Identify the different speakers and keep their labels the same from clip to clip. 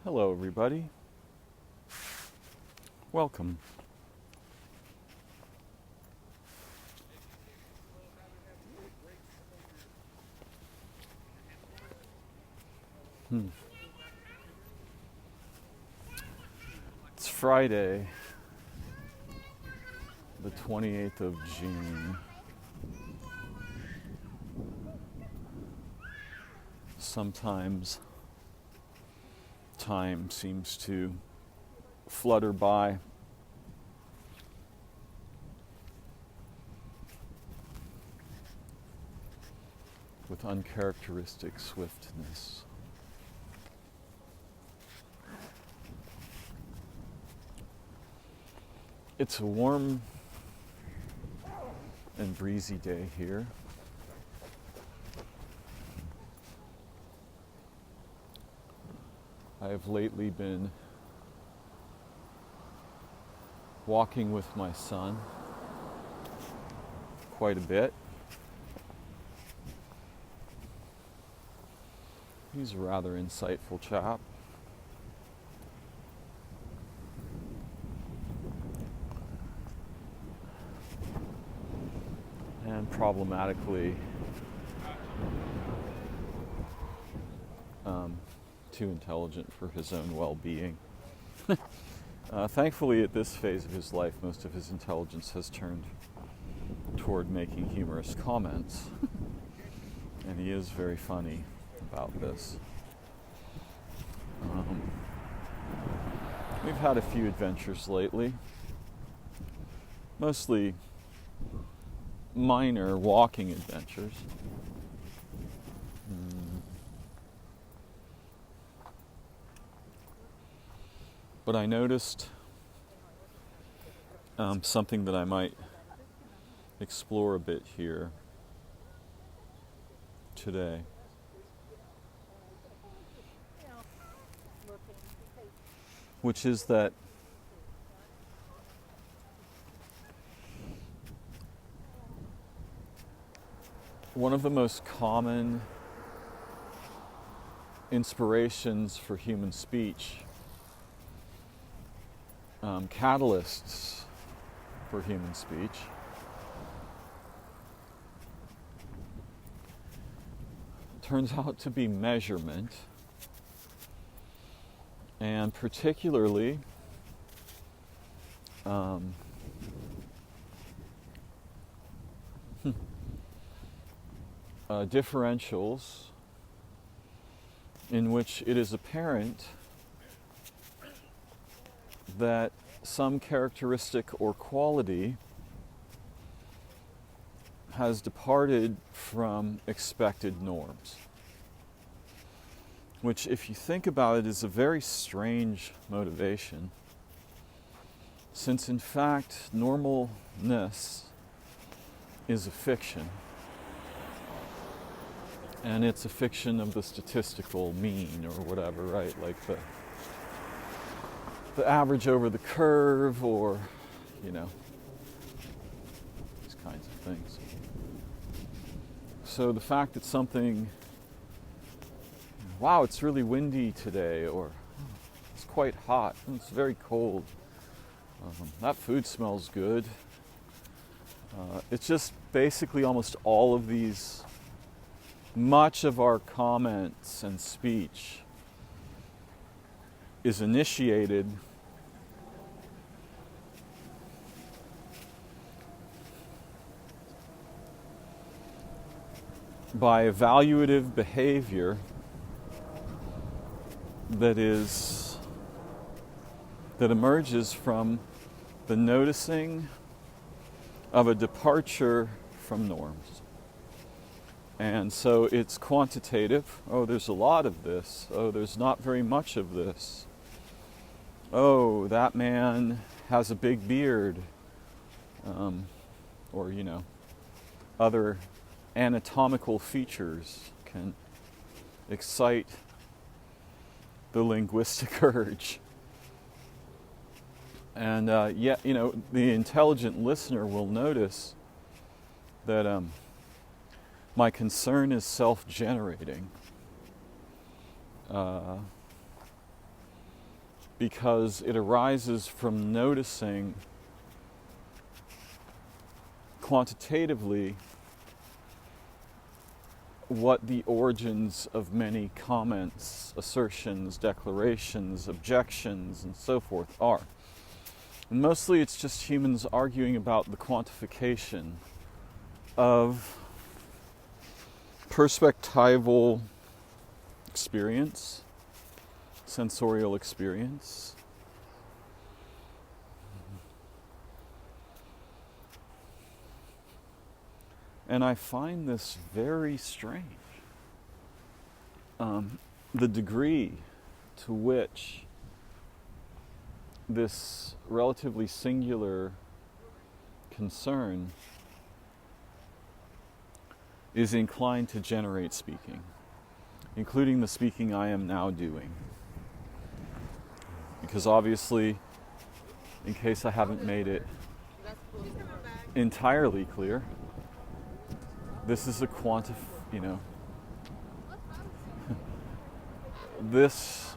Speaker 1: Hello, everybody. Welcome. It's Friday, the 28th of June. Sometimes time seems to flutter by. With uncharacteristic swiftness. It's a warm and breezy day here. I have lately been walking with my son quite a bit. He's a rather insightful chap. And problematically too intelligent for his own well-being. Thankfully, at this phase of his life, most of his intelligence has turned toward making humorous comments. And he is very funny about this. We've had a few adventures lately, mostly minor walking adventures. But I noticed something that I might explore a bit here today. Which is that one of the most common inspirations for human speech, catalysts for human speech, turns out to be measurement, and particularly differentials, in which it is apparent that some characteristic or quality has departed from expected norms. Which, if you think about it, is a very strange motivation, since in fact normalness is a fiction, and it's a fiction of the statistical mean or whatever, right? Like the average over the curve, or these kinds of things. So the fact that something, wow, it's really windy today, or it's quite hot, it's very cold, that food smells good. It's just basically almost all of these, much of our comments and speech is initiated by evaluative behavior that emerges from the noticing of a departure from norms. And so it's quantitative. Oh, there's a lot of this. Oh, there's not very much of this. Oh, that man has a big beard. Or, other anatomical features can excite the linguistic urge. And the intelligent listener will notice that my concern is self-generating. because it arises from noticing quantitatively what the origins of many comments, assertions, declarations, objections, and so forth are. And mostly it's just humans arguing about the quantification of perspectival experience, sensorial experience. And I find this very strange. The degree to which this relatively singular concern is inclined to generate speaking, including the speaking I am now doing. Because obviously, in case I haven't made it entirely clear, this is a this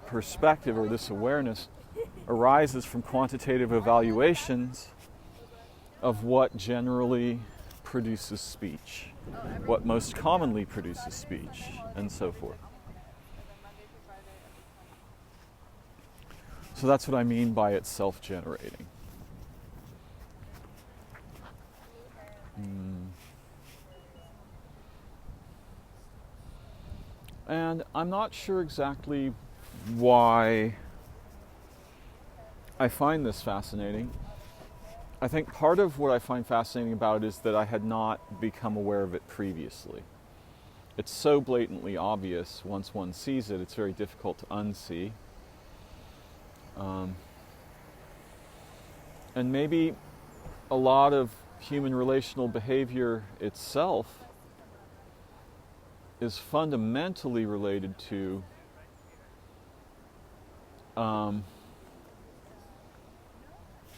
Speaker 1: perspective or this awareness arises from quantitative evaluations of what generally produces speech, what most commonly produces speech, and so forth. So that's what I mean by it's self-generating. And I'm not sure exactly why I find this fascinating. I think part of what I find fascinating about it is that I had not become aware of it previously. It's so blatantly obvious once one sees it, it's very difficult to unsee. And maybe a lot of human relational behavior itself is fundamentally related to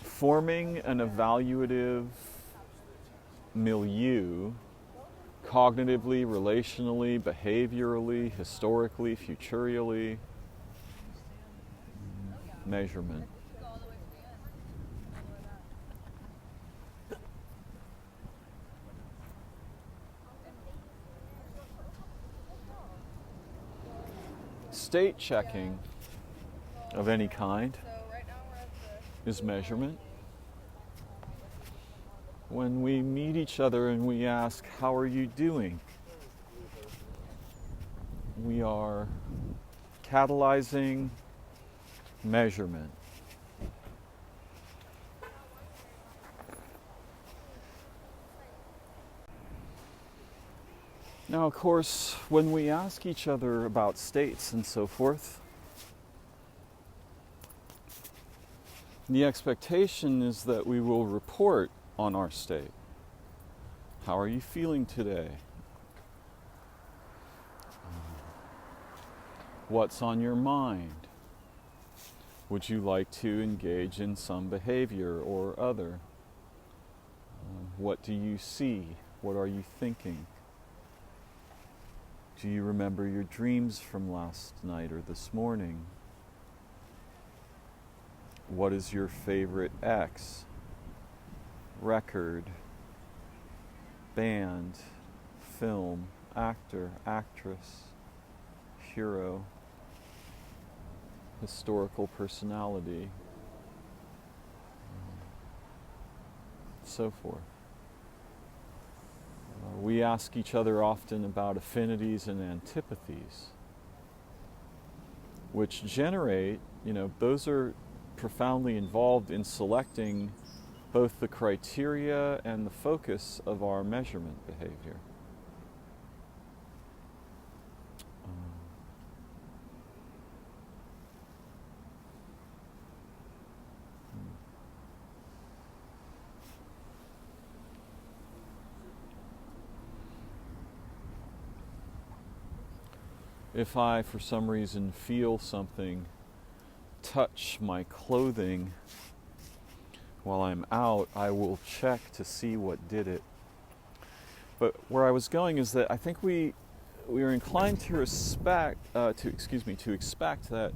Speaker 1: forming an evaluative milieu, cognitively, relationally, behaviorally, historically, futurially, measurement. State checking of any kind is measurement. When we meet each other and we ask, "How are you doing?" we are catalyzing measurement. Now, of course, when we ask each other about states and so forth, the expectation is that we will report on our state. How are you feeling today? What's on your mind? Would you like to engage in some behavior or other? What do you see? What are you thinking? Do you remember your dreams from last night or this morning? What is your favorite X, record, band, film, actor, actress, hero, historical personality, so forth. We ask each other often about affinities and antipathies, which generate, those are profoundly involved in selecting both the criteria and the focus of our measurement behavior. If I, for some reason, feel something touch my clothing while I'm out, I will check to see what did it. But where I was going is that I think we are inclined to expect that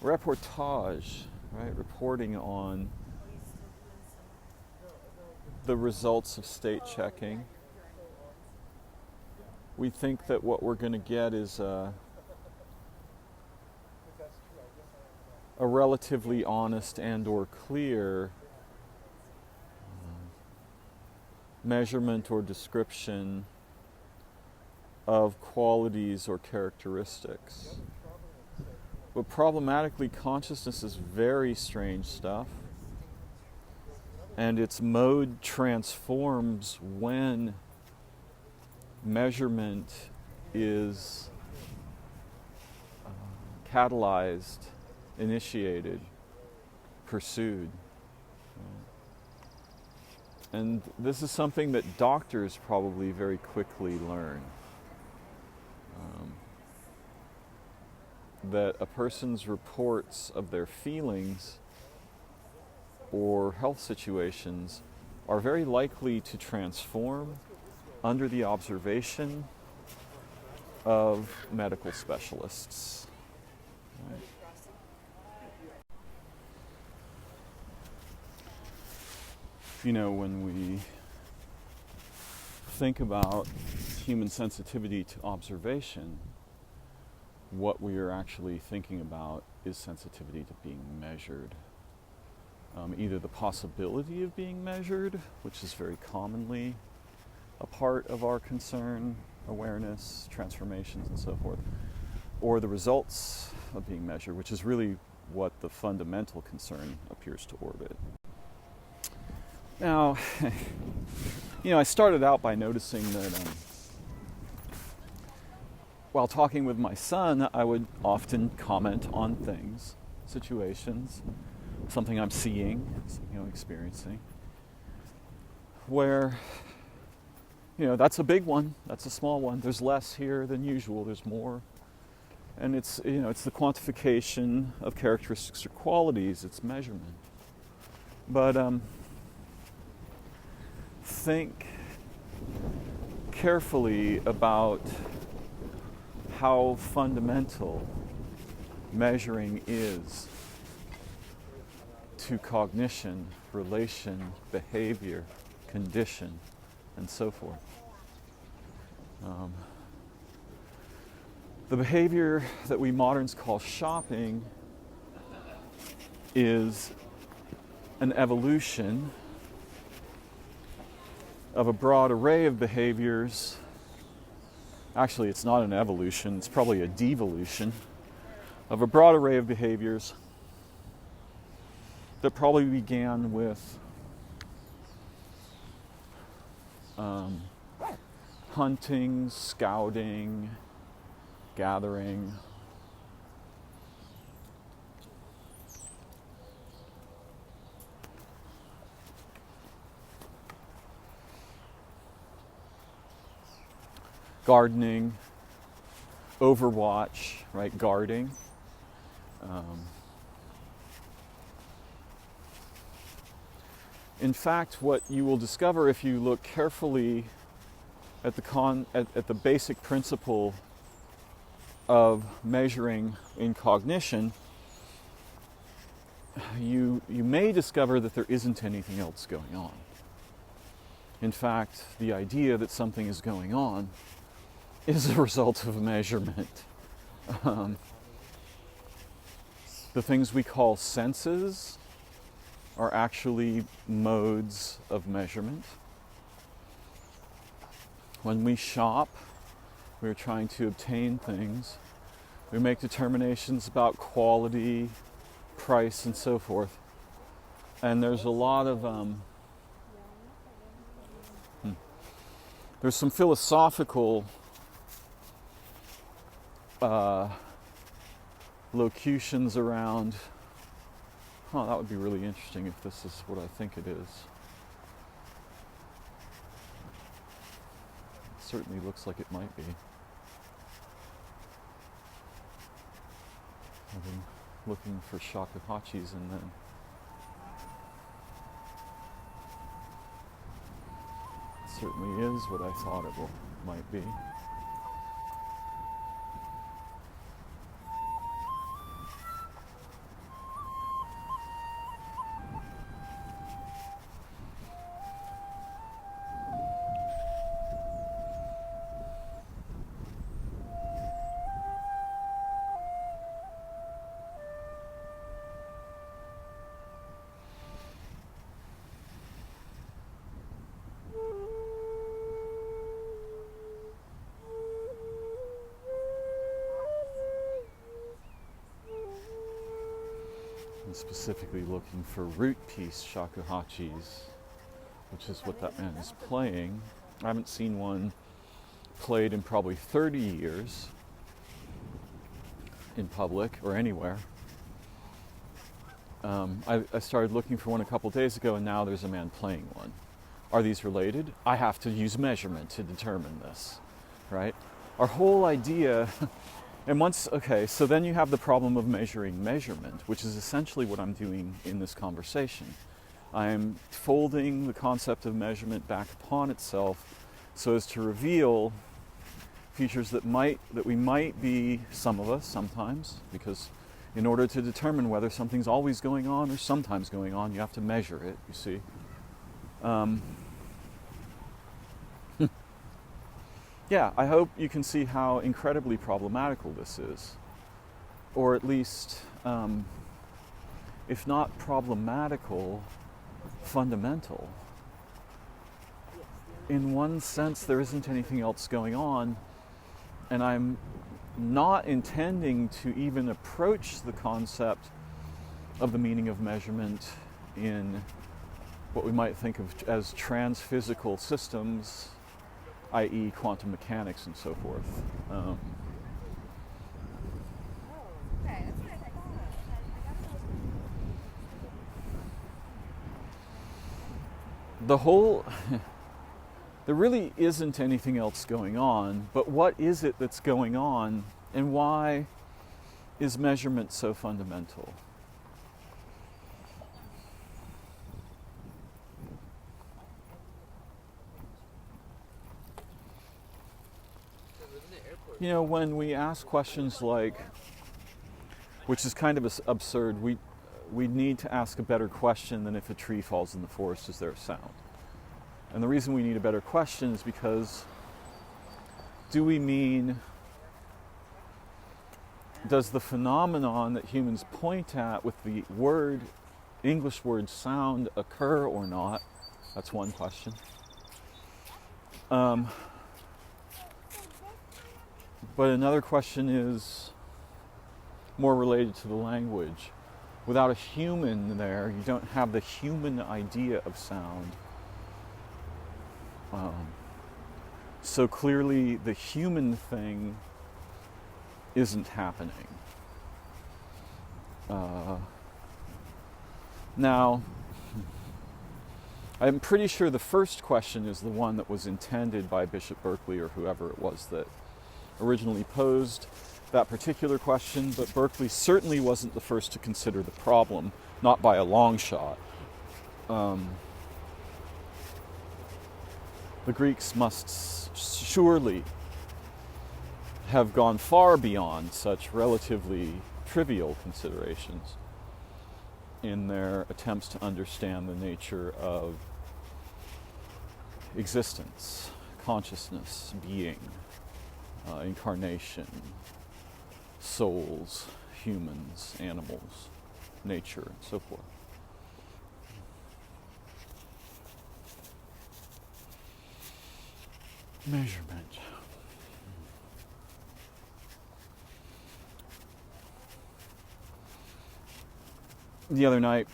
Speaker 1: reportage, right? Reporting on the results of state checking. We think that what we're going to get is a relatively honest and or clear measurement or description of qualities or characteristics. But problematically, consciousness is very strange stuff, and its mode transforms when measurement is catalyzed, initiated, pursued. And this is something that doctors probably very quickly learn. That a person's reports of their feelings or health situations are very likely to transform under the observation of medical specialists. Right? You know, when we think about human sensitivity to observation, what we are actually thinking about is sensitivity to being measured. Either the possibility of being measured, which is very commonly a part of our concern, awareness, transformations, and so forth, or the results of being measured, which is really what the fundamental concern appears to orbit. Now, I started out by noticing that while talking with my son, I would often comment on things, situations, something I'm seeing, experiencing, where, that's a big one, that's a small one, there's less here than usual, there's more. And it's the quantification of characteristics or qualities, it's measurement. But think carefully about how fundamental measuring is to cognition, relation, behavior, condition, and so forth. The behavior that we moderns call shopping is an evolution of a broad array of behaviors. Actually, it's not an evolution, it's probably a devolution of a broad array of behaviors that probably began with hunting, scouting, gathering, gardening, overwatch, right, guarding. In fact, what you will discover if you look carefully at the basic principle of measuring in cognition, you may discover that there isn't anything else going on. In fact, the idea that something is going on is a result of measurement. The things we call senses are actually modes of measurement. When we shop, we're trying to obtain things. We make determinations about quality, price, and so forth. And there's a lot of there's some philosophical locutions around, that would be really interesting if this is what I think it is. It certainly looks like it might be. I've been looking for shakuhachis and then it certainly is what I thought it might be. and specifically looking for root piece shakuhachis, which is what that man is playing. I haven't seen one played in probably 30 years in public or anywhere. I started looking for one a couple days ago, and now there's a man playing one. Are these related? I have to use measurement to determine this, right? Our whole idea, so then you have the problem of measuring measurement, which is essentially what I'm doing in this conversation. I'm folding the concept of measurement back upon itself so as to reveal features that we might be, some of us sometimes, because in order to determine whether something's always going on or sometimes going on, you have to measure it, you see. Yeah, I hope you can see how incredibly problematical this is. Or at least, if not problematical, fundamental. In one sense, there isn't anything else going on, and I'm not intending to even approach the concept of the meaning of measurement in what we might think of as transphysical systems, i.e. quantum mechanics and so forth. There really isn't anything else going on, but what is it that's going on, and why is measurement so fundamental? You know, when we ask questions like, which is kind of absurd, we need to ask a better question than if a tree falls in the forest, is there a sound? And the reason we need a better question is because do we mean, does the phenomenon that humans point at with the English word sound occur or not? That's one question. But another question is more related to the language. Without a human there, you don't have the human idea of sound. So clearly the human thing isn't happening. Now, I'm pretty sure the first question is the one that was intended by Bishop Berkeley or whoever it was that originally posed that particular question, but Berkeley certainly wasn't the first to consider the problem, not by a long shot. The Greeks must surely have gone far beyond such relatively trivial considerations in their attempts to understand the nature of existence, consciousness, being, incarnation, souls, humans, animals, nature, and so forth. Measurement. The other night,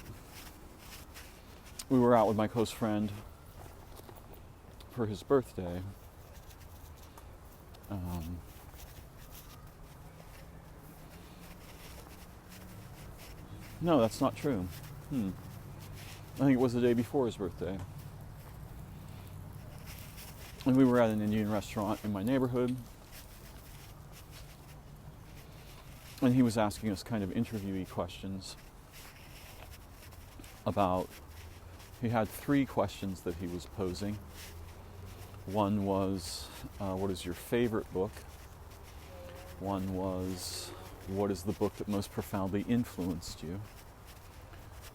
Speaker 1: we were out with my close friend for his birthday. No, that's not true. I think it was the day before his birthday. And we were at an Indian restaurant in my neighborhood. And he was asking us kind of interviewee questions about, he had 3 questions that he was posing. One was, what is your favorite book? One was, what is the book that most profoundly influenced you?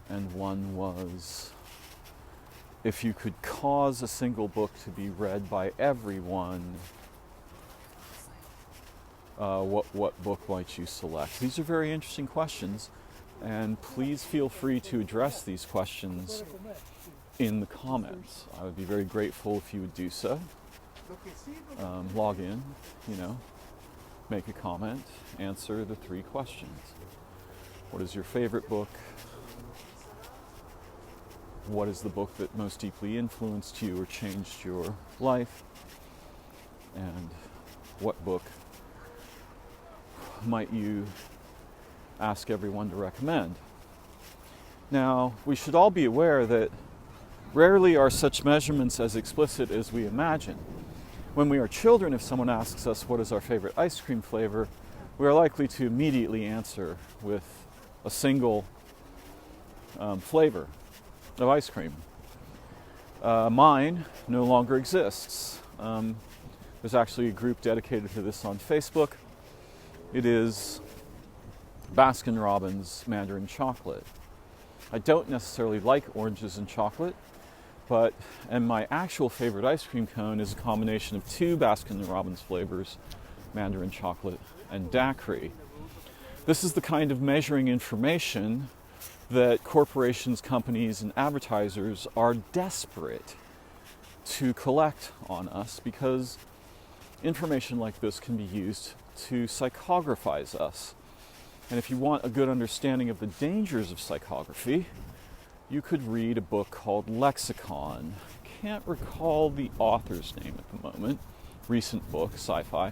Speaker 1: And one was, if you could cause a single book to be read by everyone, what book might you select? These are very interesting questions, and please feel free to address these questions in the comments. I would be very grateful if you would do so. Log in, make a comment, answer the 3 questions. What is your favorite book? what is the book that most deeply influenced you or changed your life, and what book might you ask everyone to recommend. Now, we should all be aware that rarely are such measurements as explicit as we imagine. When we are children, if someone asks us what is our favorite ice cream flavor, we are likely to immediately answer with a single flavor of ice cream. Mine no longer exists. There's actually a group dedicated to this on Facebook. It is Baskin-Robbins Mandarin chocolate. I don't necessarily like oranges and chocolate, and my actual favorite ice cream cone is a combination of two Baskin-Robbins flavors, Mandarin chocolate and daiquiri. This is the kind of measuring information that corporations, companies, and advertisers are desperate to collect on us, because information like this can be used to psychographize us. And if you want a good understanding of the dangers of psychography, you could read a book called Lexicon. Can't recall the author's name at the moment. Recent book, sci-fi.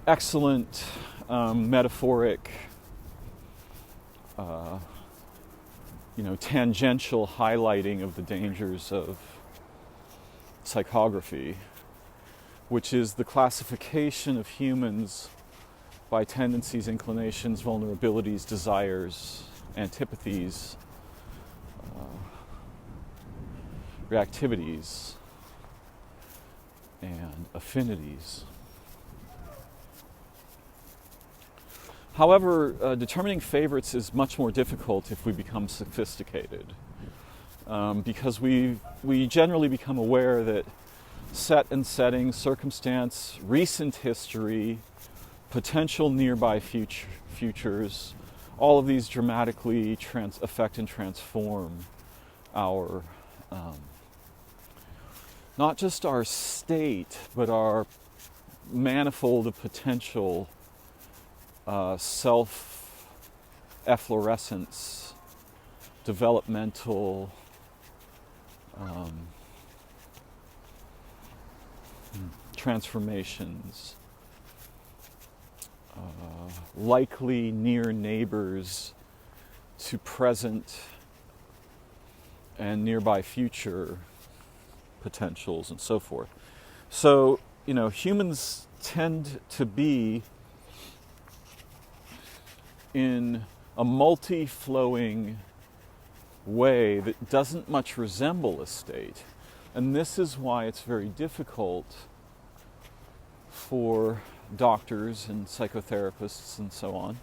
Speaker 1: Excellent metaphoric, tangential highlighting of the dangers of psychography, which is the classification of humans by tendencies, inclinations, vulnerabilities, desires, antipathies, reactivities, and affinities. However, determining favorites is much more difficult if we become sophisticated, because we generally become aware that set and setting, circumstance, recent history, potential nearby futures, all of these dramatically affect and transform our, not just our state, but our manifold of potential self-efflorescence, developmental transformations, likely near neighbors to present and nearby future potentials, and so forth. So, humans tend to be in a multi-flowing way that doesn't much resemble a state. And this is why it's very difficult for doctors and psychotherapists and so on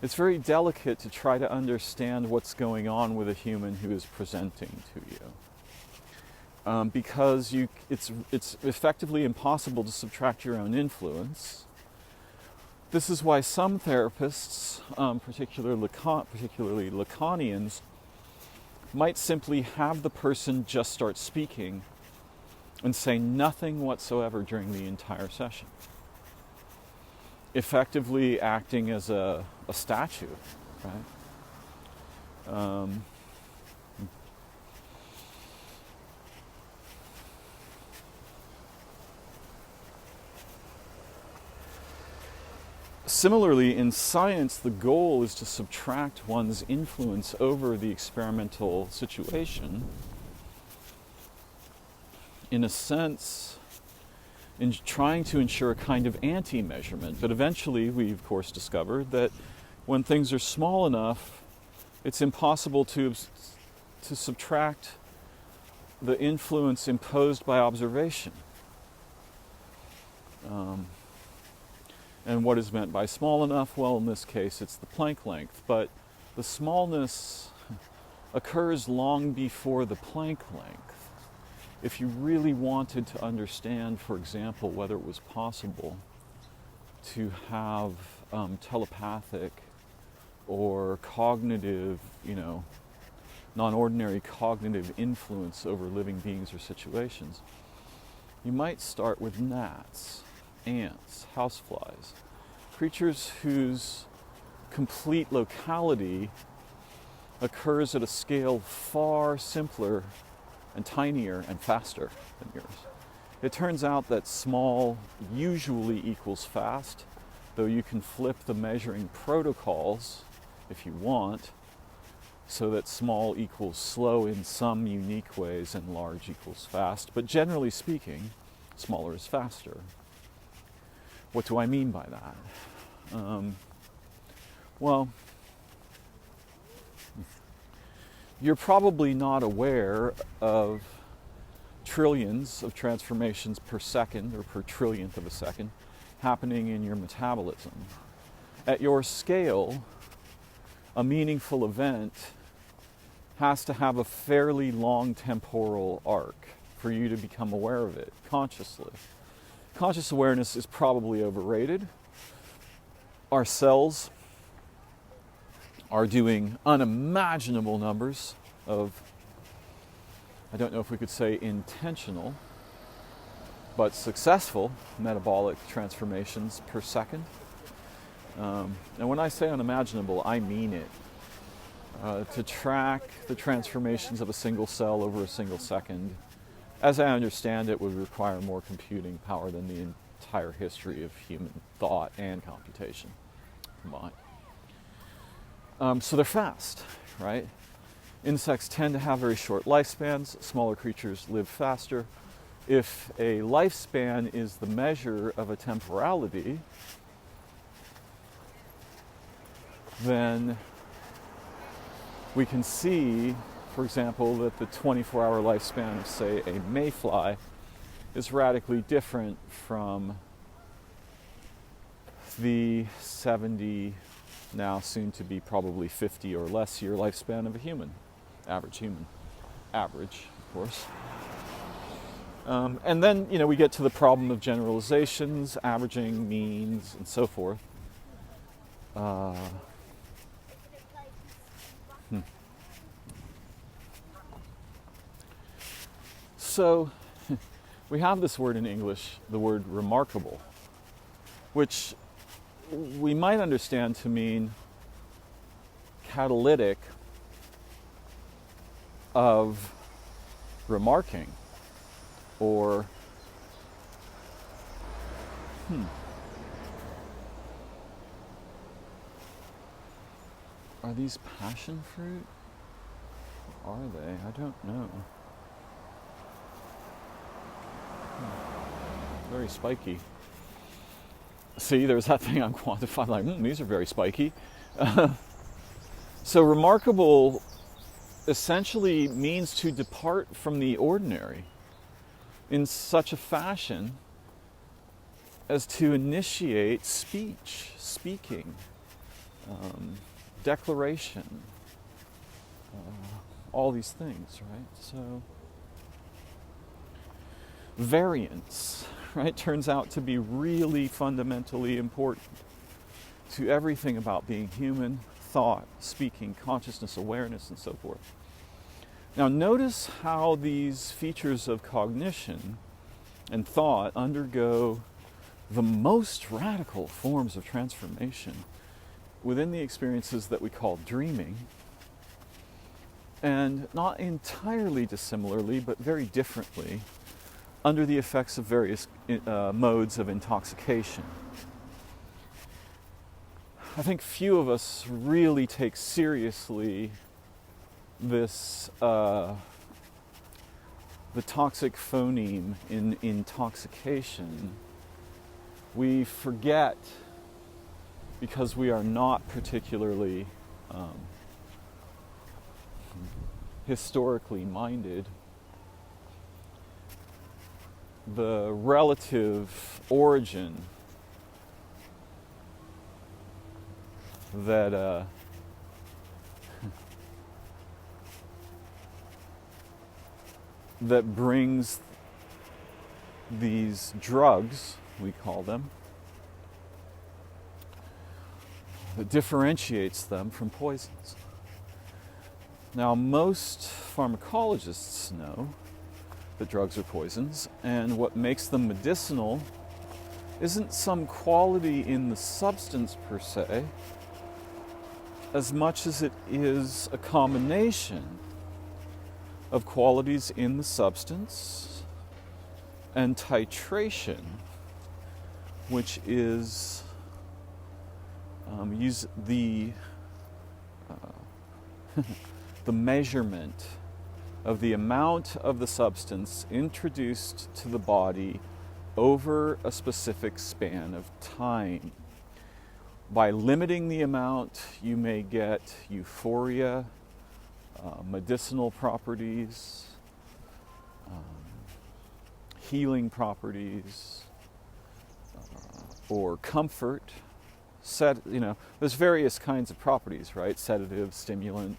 Speaker 1: it's very delicate to try to understand what's going on with a human who is presenting to you. Because it's effectively impossible to subtract your own influence. This is why some therapists, particularly Lacanians, might simply have the person just start speaking and say nothing whatsoever during the entire session, effectively acting as a statue, right? Similarly, in science, the goal is to subtract one's influence over the experimental situation, in a sense, in trying to ensure a kind of anti-measurement. But eventually, we of course discovered that when things are small enough, it's impossible to subtract the influence imposed by observation. And what is meant by small enough? Well, in this case, it's the Planck length. But the smallness occurs long before the Planck length. If you really wanted to understand, for example, whether it was possible to have telepathic or cognitive, non-ordinary cognitive influence over living beings or situations, you might start with gnats, ants, houseflies, creatures whose complete locality occurs at a scale far simpler and tinier and faster than yours. It turns out that small usually equals fast, though you can flip the measuring protocols if you want, so that small equals slow in some unique ways and large equals fast. But generally speaking, smaller is faster. What do I mean by that? Well, you're probably not aware of trillions of transformations per second or per trillionth of a second happening in your metabolism. At your scale, a meaningful event has to have a fairly long temporal arc for you to become aware of it consciously. Conscious awareness is probably overrated. Our cells are doing unimaginable numbers of, I don't know if we could say intentional, but successful metabolic transformations per second. And when I say unimaginable, I mean it. To track the transformations of a single cell over a single second, as I understand it, would require more computing power than the entire history of human thought and computation combined. So they're fast, right? Insects tend to have very short lifespans. Smaller creatures live faster. If a lifespan is the measure of a temporality, then we can see, for example, that the 24-hour lifespan of, say, a mayfly is radically different from the 70, now soon to be probably 50 or less year lifespan of a human, average human. Average, of course. And then, we get to the problem of generalizations, averaging, means, and so forth. So, we have this word in English, the word remarkable, which we might understand to mean catalytic of remarking, or are these passion fruit? Or are they? I don't know. Very spiky. See, there's that thing I'm quantifying, like, these are very spiky. So remarkable essentially means to depart from the ordinary in such a fashion as to initiate speech, speaking, declaration, all these things, right? So variance, right, turns out to be really fundamentally important to everything about being human, thought, speaking, consciousness, awareness, and so forth. Now notice how these features of cognition and thought undergo the most radical forms of transformation within the experiences that we call dreaming, and not entirely dissimilarly, but very differently, under the effects of various modes of intoxication. I think few of us really take seriously this, the toxic phoneme in intoxication. We forget, because we are not particularly historically minded, the relative origin that that brings these drugs, we call them, that differentiates them from poisons. Now, most pharmacologists know that drugs are poisons, and what makes them medicinal isn't some quality in the substance per se, as much as it is a combination of qualities in the substance and titration, which is use the the measurement of the amount of the substance introduced to the body over a specific span of time. By limiting the amount, you may get euphoria, medicinal properties, healing properties, or comfort. There's various kinds of properties, right? Sedative, stimulant,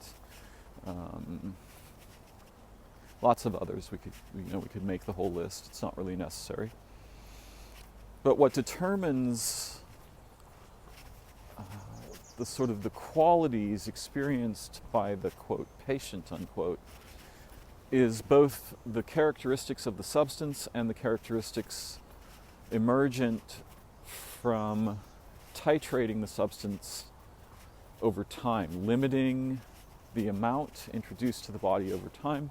Speaker 1: lots of others. We could make the whole list. It's not really necessary. But what determines the qualities experienced by the, quote, patient, unquote, is both the characteristics of the substance and the characteristics emergent from titrating the substance over time, limiting the amount introduced to the body over time.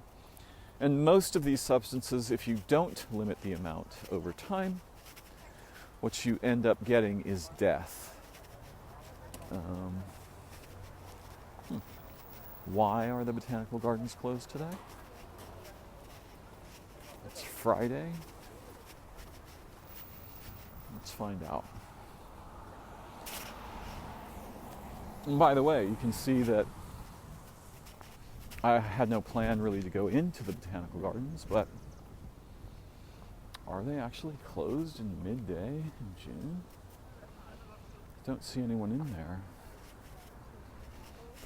Speaker 1: And most of these substances, if you don't limit the amount over time, what you end up getting is death. Why are the botanical gardens closed today? It's Friday. Let's find out. And by the way, you can see that I had no plan really to go into the botanical gardens, but are they actually closed in midday in June? Don't see anyone in there.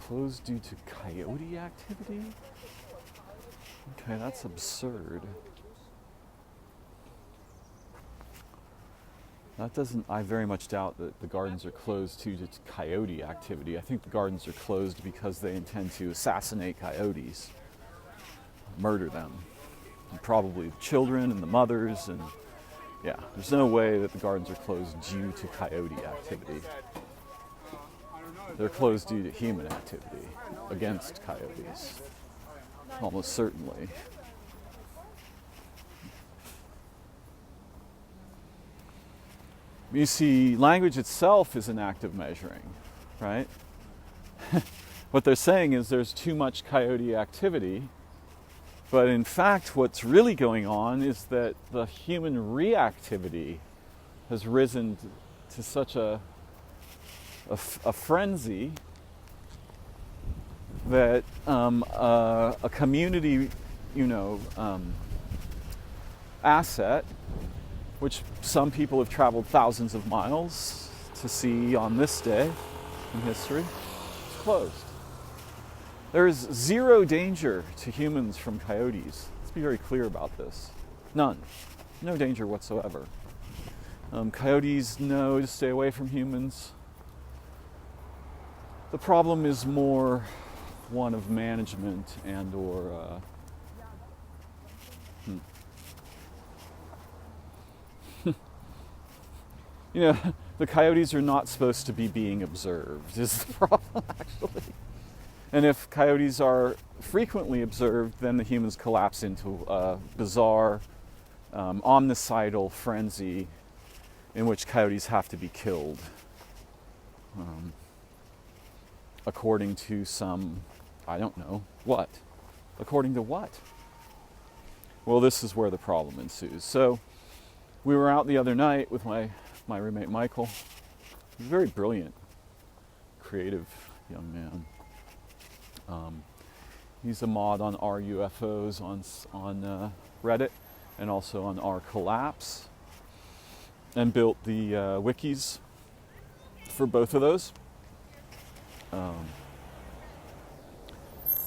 Speaker 1: Closed due to coyote activity? Okay, that's absurd. I very much doubt that the gardens are closed due to coyote activity. I think the gardens are closed because they intend to assassinate coyotes, murder them, and probably the children and the mothers, and yeah, there's no way that the gardens are closed due to coyote activity. They're closed due to human activity against coyotes, almost certainly. You see, language itself is an act of measuring, right? What they're saying is there's too much coyote activity, but in fact what's really going on is that the human reactivity has risen to such a frenzy that a community, asset, which some people have traveled thousands of miles to see on this day in history, is closed. There is zero danger to humans from coyotes. Let's be very clear about this. None. No danger whatsoever. Coyotes know to stay away from humans. The problem is more one of management and or the coyotes are not supposed to be being observed, is the problem, actually. And if coyotes are frequently observed, then the humans collapse into a bizarre, omnicidal frenzy in which coyotes have to be killed, according to some, I don't know, what? According to what? Well, this is where the problem ensues. So we were out the other night with my roommate Michael. He's a very brilliant, creative young man. He's a mod on R UFOs on Reddit and also on R Collapse, and built the wikis for both of those,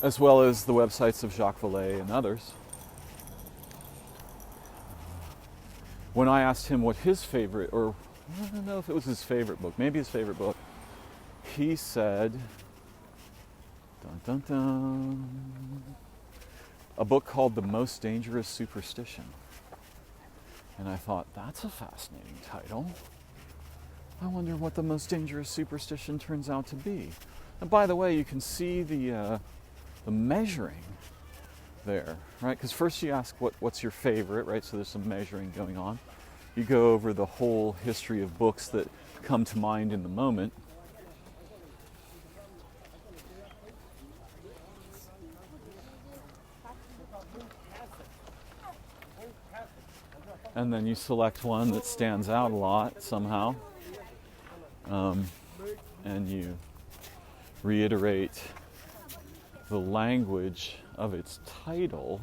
Speaker 1: as well as the websites of Jacques Vallée and others. When I asked him what his favorite, or I don't know if it was his favorite book, maybe his favorite book, he said, dun dun dun, a book called The Most Dangerous Superstition. And I thought, that's a fascinating title. I wonder what the most dangerous superstition turns out to be. And by the way, you can see the measuring there, right? Because first you ask what's your favorite, right? So there's some measuring going on. You go over the whole history of books that come to mind in the moment. And then you select one that stands out a lot somehow. And you reiterate the language of its title,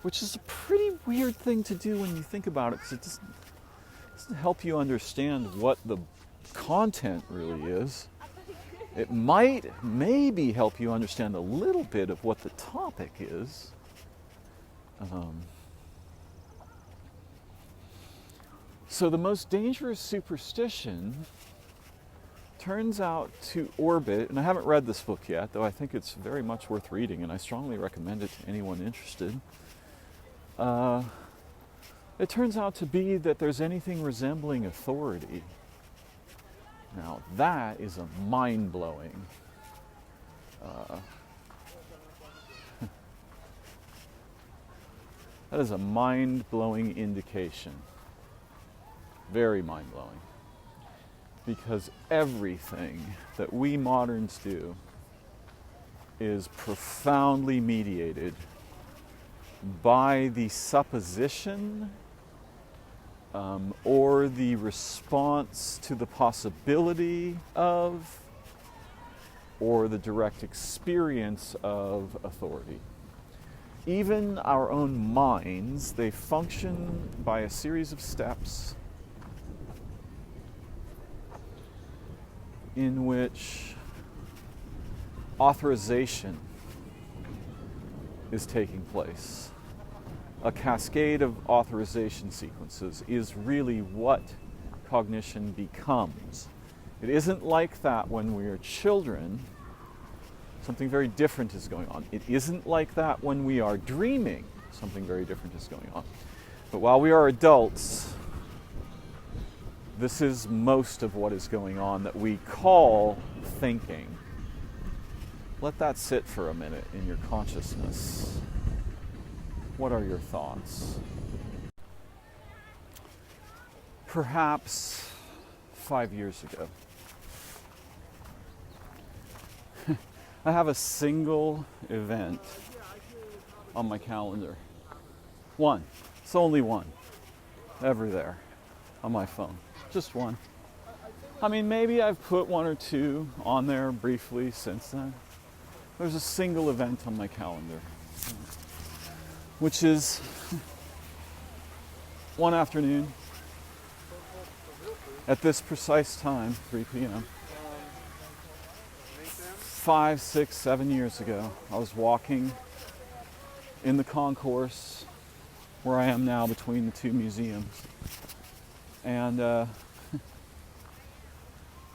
Speaker 1: which is a pretty weird thing to do when you think about it, because it doesn't help you understand what the content really is. It might maybe help you understand a little bit of what the topic is. So the most dangerous superstition turns out to orbit, and I haven't read this book yet, though I think it's very much worth reading, and I strongly recommend it to anyone interested. It turns out to be that there's anything resembling authority. Now, that is a mind-blowing that is a mind-blowing indication. Very mind-blowing. Because everything that we moderns do is profoundly mediated by the supposition or the response to the possibility of or the direct experience of authority. Even our own minds, they function by a series of steps in which authorization is taking place. A cascade of authorization sequences is really what cognition becomes. It isn't like that when we are children. Something very different is going on. It isn't like that when we are dreaming. Something very different is going on. But while we are adults, this is most of what is going on that we call thinking. Let that sit for a minute in your consciousness. What are your thoughts? Perhaps 5 years ago, I have a single event on my calendar. One. It's only one. Ever there on my phone. Just one. I mean, maybe I've put one or two on there briefly since then. There's a single event on my calendar, which is one afternoon at this precise time, 3 p.m. 5, 6, 7 years ago, I was walking in the concourse where I am now between the two museums. And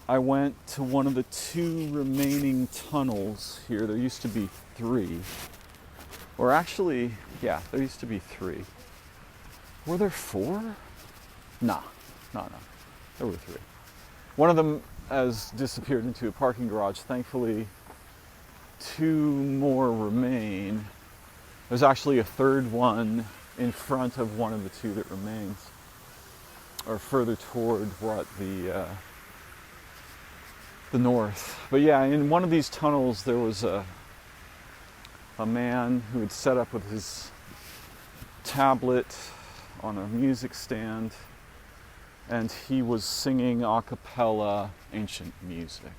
Speaker 1: I went to one of the two remaining tunnels here. There used to be 3. Or actually, yeah, there used to be 3. Were there 4? No. There were 3. One of them has disappeared into a parking garage. Thankfully, 2 more remain. There's actually a third one in front of one of the 2 that remains, or further toward what the north. But yeah, in one of these tunnels there was a man who had set up with his tablet on a music stand, and he was singing a cappella ancient music.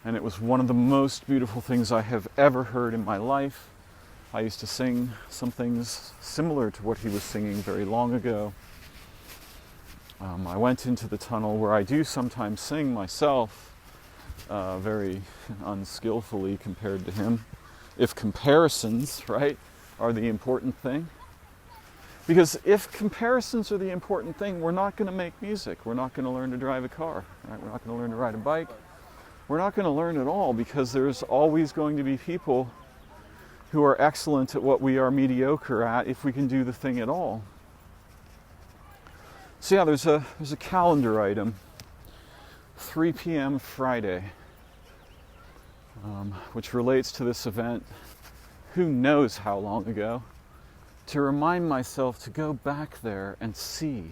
Speaker 1: And it was one of the most beautiful things I have ever heard in my life. I used to sing some things similar to what he was singing very long ago. I went into the tunnel where I do sometimes sing myself, very unskillfully compared to him. If comparisons, right, are the important thing. Because if comparisons are the important thing, we're not going to make music. We're not going to learn to drive a car. Right? We're not going to learn to ride a bike. We're not going to learn at all, because there's always going to be people who are excellent at what we are mediocre at if we can do the thing at all. So yeah, there's a calendar item, 3 p.m. Friday. which relates to this event, who knows how long ago, to remind myself to go back there and see,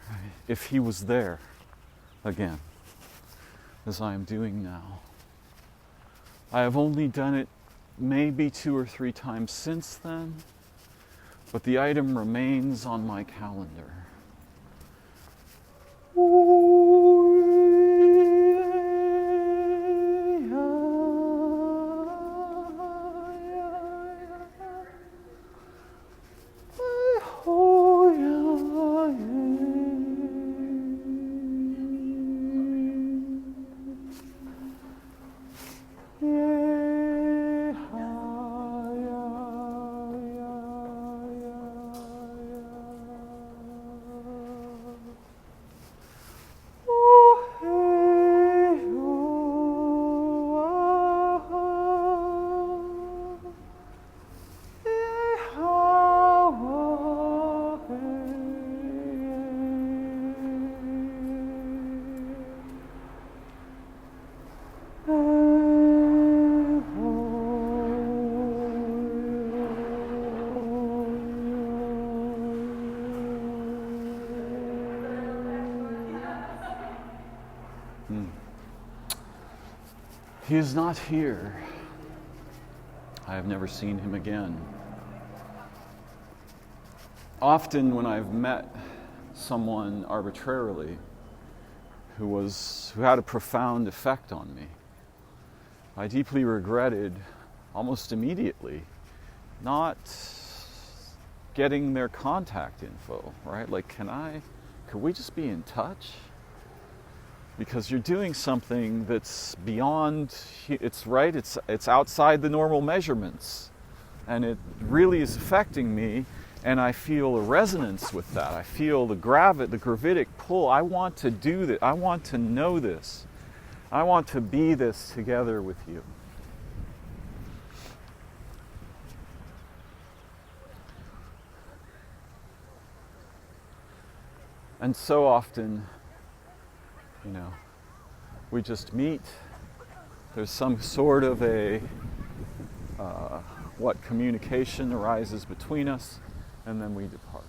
Speaker 1: right, if he was there again, as I am doing now. I have only done it maybe 2 or 3 times since then, but the item remains on my calendar. He is not here. I have never seen him again. Often when I've met someone arbitrarily who had a profound effect on me, I deeply regretted almost immediately not getting their contact info, right? Like, could we just be in touch? Because you're doing something that's beyond, it's outside the normal measurements. And it really is affecting me, and I feel a resonance with that. I feel the gravitic pull. I want to do that. I want to know this. I want to be this together with you. And so often, we just meet. There's some sort of communication arises between us, and then we depart.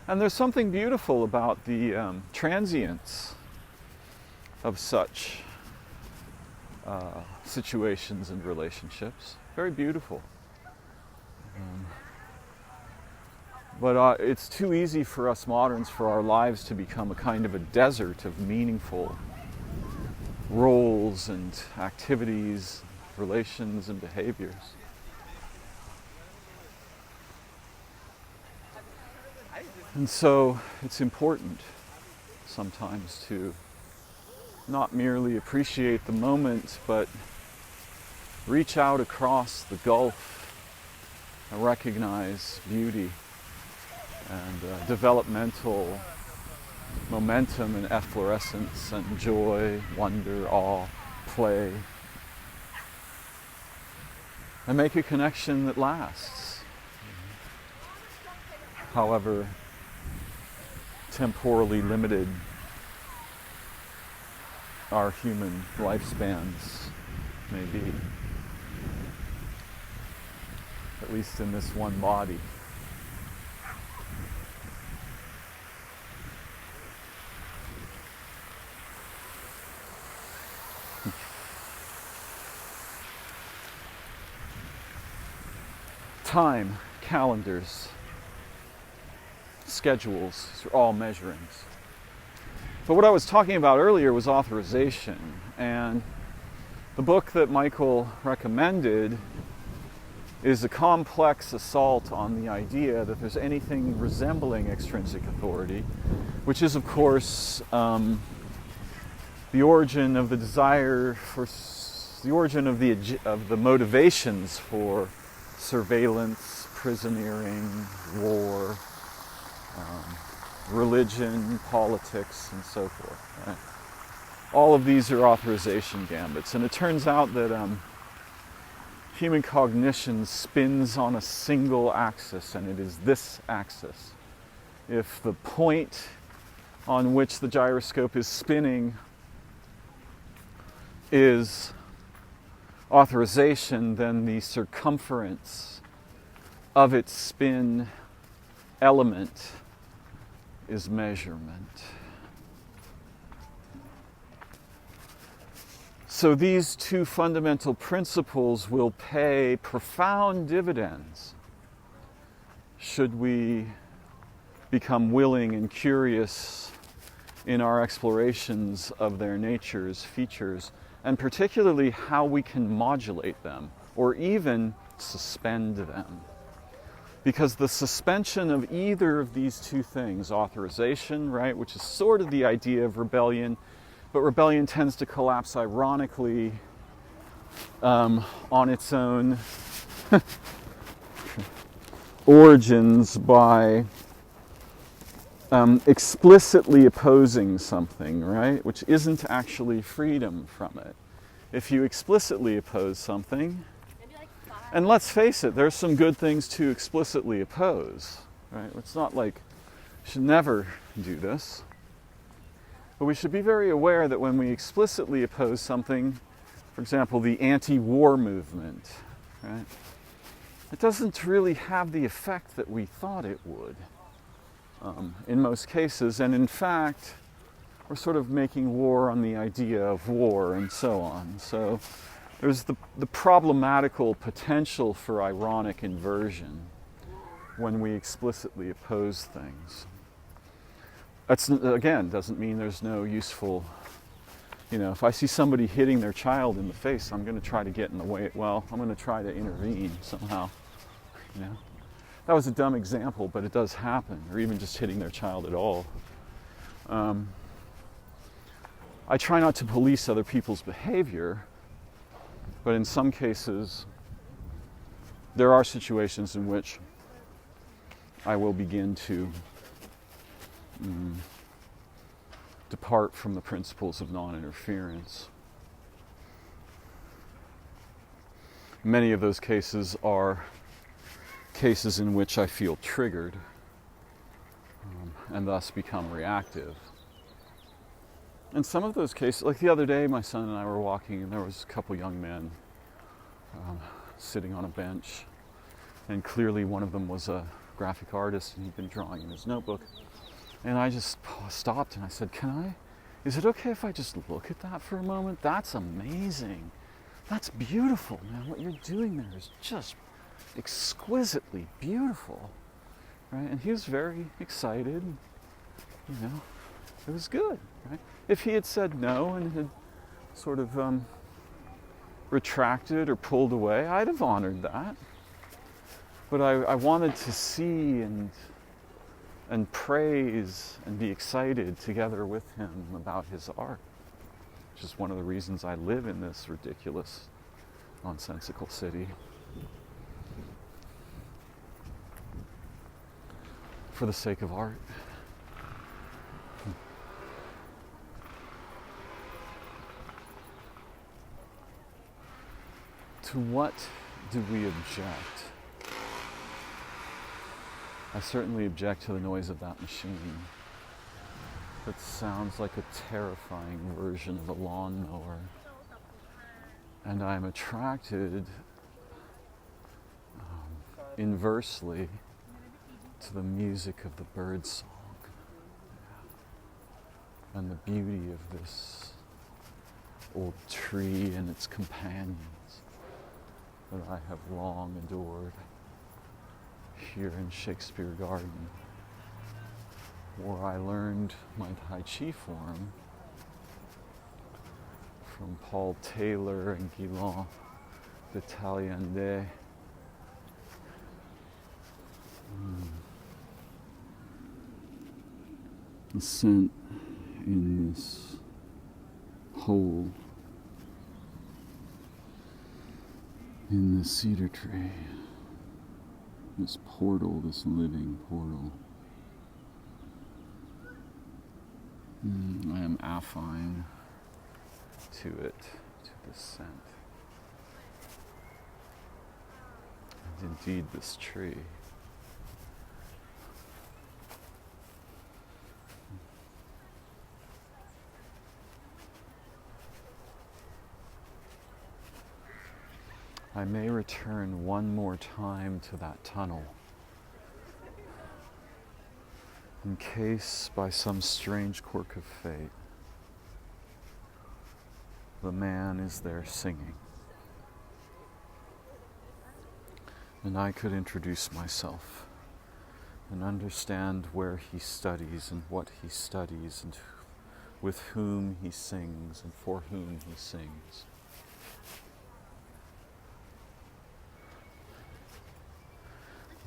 Speaker 1: And there's something beautiful about the transience of such situations and relationships. Very beautiful. But it's too easy for us moderns, for our lives to become a kind of a desert of meaningful roles and activities, relations and behaviors. And so it's important sometimes to not merely appreciate the moment, but reach out across the gulf and recognize beauty and developmental momentum and efflorescence and joy, wonder, awe, play. And make a connection that lasts. However temporally limited our human lifespans may be. At least in this one body. Time, calendars, schedules, these are all measurings. But what I was talking about earlier was authorization, and the book that Michael recommended is a complex assault on the idea that there's anything resembling extrinsic authority, which is, of course, the origin of the desire for, the origin of the motivations for surveillance, prisoneering, war, religion, politics, and so forth. Right? All of these are authorization gambits, and it turns out that human cognition spins on a single axis, and it is this axis. If the point on which the gyroscope is spinning is authorization, then the circumference of its spin element is measurement. So these two fundamental principles will pay profound dividends should we become willing and curious in our explorations of their natures, features, and particularly how we can modulate them or even suspend them. Because the suspension of either of these two things, authorization, right, which is sort of the idea of rebellion, but rebellion tends to collapse ironically on its own origins by explicitly opposing something, right, which isn't actually freedom from it. If you explicitly oppose something, and let's face it, there's some good things to explicitly oppose, right? It's not like we should never do this. But we should be very aware that when we explicitly oppose something, for example, the anti-war movement, right? It doesn't really have the effect that we thought it would in most cases. And in fact, we're sort of making war on the idea of war and so on. So there's the problematical potential for ironic inversion when we explicitly oppose things. That's, again, doesn't mean there's no useful, if I see somebody hitting their child in the face, I'm going to try to get in the way. Well, I'm going to try to intervene somehow, That was a dumb example, but it does happen, or even just hitting their child at all. I try not to police other people's behavior, but in some cases, there are situations in which I will begin to depart from the principles of non-interference. Many of those cases are cases in which I feel triggered and thus become reactive. And some of those cases, like the other day, my son and I were walking and there was a couple young men sitting on a bench, and clearly one of them was a graphic artist and he'd been drawing in his notebook. And I just stopped and I said, is it okay if I just look at that for a moment? That's amazing. That's beautiful, man. What you're doing there is just exquisitely beautiful, right? And he was very excited, it was good, right? If he had said no and had sort of retracted or pulled away, I'd have honored that. But I wanted to see and praise and be excited together with him about his art, which is one of the reasons I live in this ridiculous, nonsensical city. For the sake of art. To what do we object? I certainly object to the noise of that machine. That sounds like a terrifying version of a lawnmower. And I'm attracted inversely to the music of the birdsong and the beauty of this old tree and its companions that I have long adored here in Shakespeare Garden, where I learned my Tai Chi form from Paul Taylor and Guillaume de Taliande. The scent in this hole in the cedar tree, this portal, this living portal. I am affine to it, to this scent. And indeed this tree. I may return one more time to that tunnel, in case by some strange quirk of fate, the man is there singing. And I could introduce myself and understand where he studies and what he studies and with whom he sings and for whom he sings.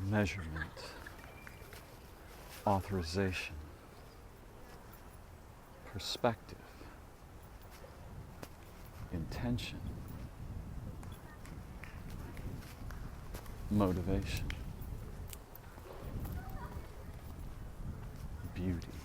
Speaker 1: Measurement, authorization, perspective, intention, motivation, beauty.